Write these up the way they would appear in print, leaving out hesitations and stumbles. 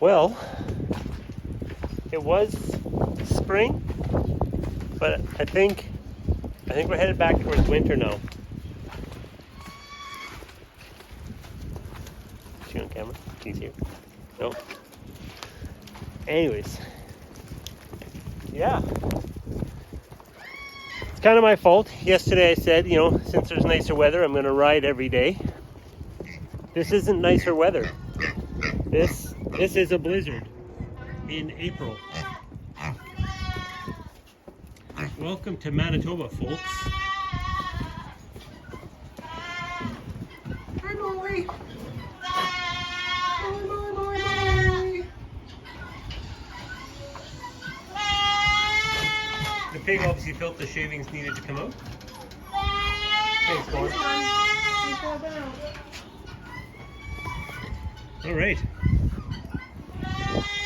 Well, it was spring, but I think we're headed back towards winter now. Is she on camera? She's here. No. Anyways, yeah. It's kind of my fault. Yesterday I said, since there's nicer weather, I'm going to ride every day. This isn't nicer weather. This is a blizzard in April. Welcome to Manitoba, folks. Hi, Molly. Molly. The pig obviously felt the shavings needed to come out. Thanks, Molly. All right.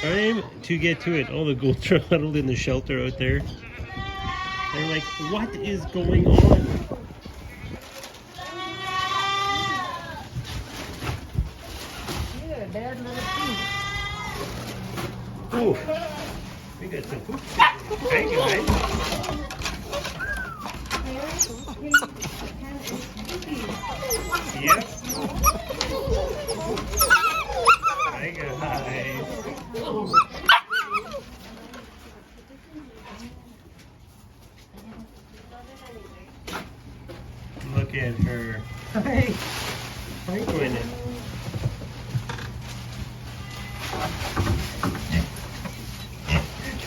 Time to get to it. All the goats are huddled in the shelter out there. They're like, what is going on? You're a bad little piece. Ooh, we got some poop. Thank you, guys. Yep. Hi, guys. Look at her. Hi. Hi, Gwyneth.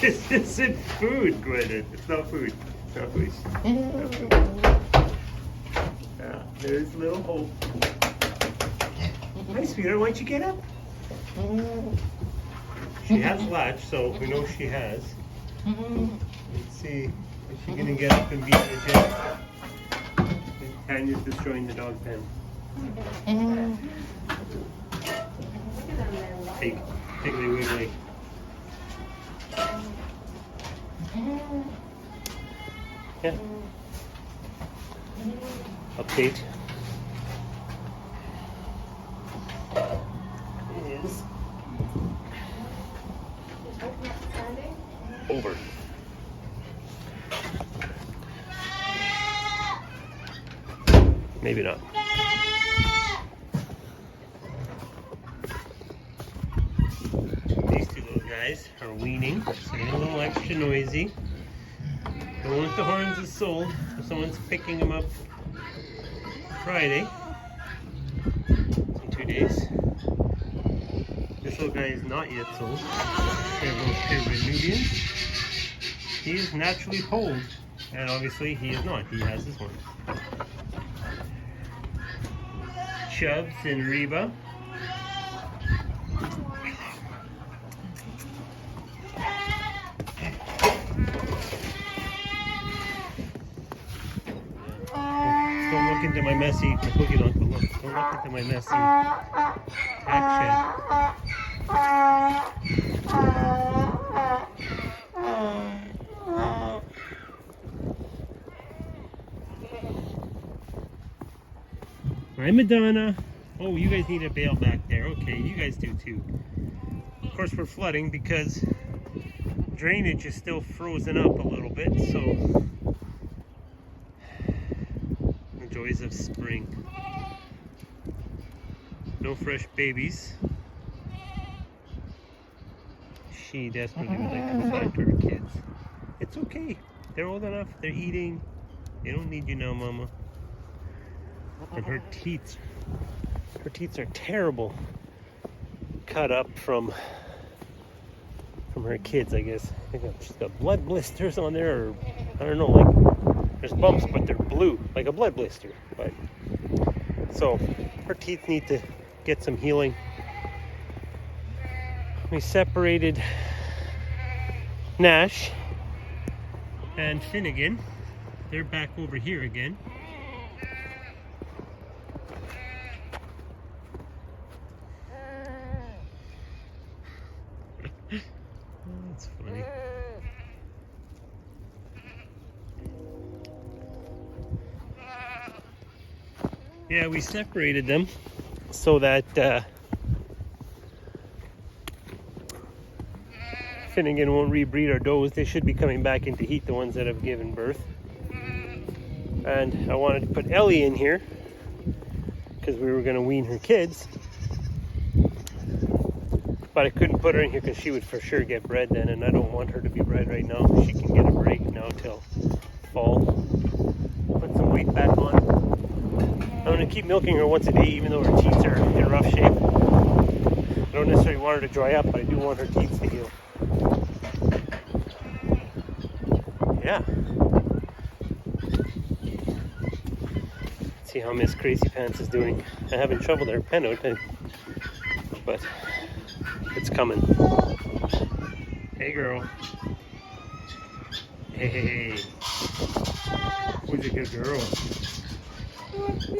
This isn't food, Gwyneth. It's not food. It's not food. It's not food. Yeah, there's little Hope. Hi, sweetheart. Why don't you get up? She has latch, so we know she has. Let's see. Is she going to get up and be energetic? Tanya's destroying the dog pen. Pig. Piggly Wiggly. Yeah. Update is over. Maybe not. These two little guys are weaning, so they're a little extra noisy. The one with the horns is sold, so someone's picking them up Friday. In 2 days. This little guy is not yet sold. They're both purebred Nubians. He is naturally polled, and obviously he is not. He has his horns. Chubbs and Reba. Don't look into my messy cookie uncle. Look, don't look into my messy cat Hi, Madonna. Oh, you guys need a bail back there. Okay, you guys do too. Of course, we're flooding because drainage is still frozen up a little bit, so the joys of spring. No fresh babies. She desperately would like to go back to her kids. It's okay. They're old enough. They're eating. They don't need you now, Mama. And her teeth are terrible. Cut up from her kids, I guess. She's got blood blisters on there, or I don't know, like there's bumps, but they're blue, like a blood blister. But so her teeth need to get some healing. We separated Nash and Finnegan. They're back over here again. That's funny. Yeah, we separated them so that Finnegan won't rebreed our does. They should be coming back into heat, the ones that have given birth. And I wanted to put Ellie in here because we were going to wean her kids. But I couldn't put her in here because she would for sure get bred then, and I don't want her to be bred right now. She can get a break now till fall. Put some weight back on. I'm going to keep milking her once a day, even though her teeth are in rough shape. I don't necessarily want her to dry up, but I do want her teeth to heal. Yeah. See how Miss Crazy Pants is doing. I haven't shoveled her pen out, but it's coming. Hey girl. Hey. Who's a good girl? Okay,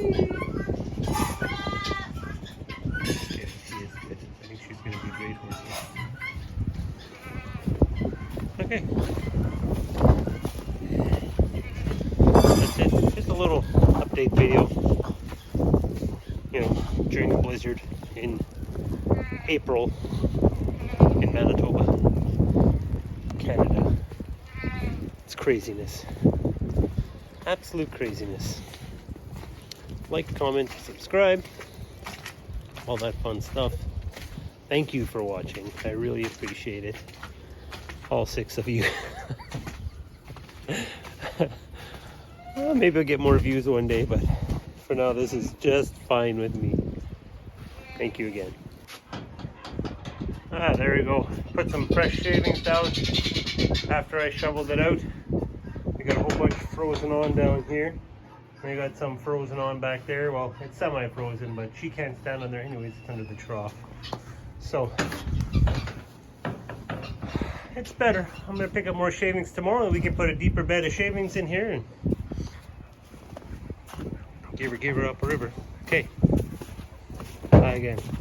she is good. I think she's going to be great with you. Okay. That's it. Just a little update video. You know, during the blizzard in April in Manitoba, Canada. It's craziness. Absolute craziness. Like, comment, subscribe, all that fun stuff. Thank you for watching. I really appreciate it. All 6 of you. Well, maybe I'll get more views one day, but for now, this is just fine with me. Thank you again. Ah, there we go. Put some fresh shavings down after I shoveled it out. We got a whole bunch frozen on down here. We got some frozen on back there. Well, it's semi-frozen, but she can't stand on there anyways. It's under the trough. So, it's better. I'm going to pick up more shavings tomorrow. We can put a deeper bed of shavings in here and give her up a river. Okay. Bye again.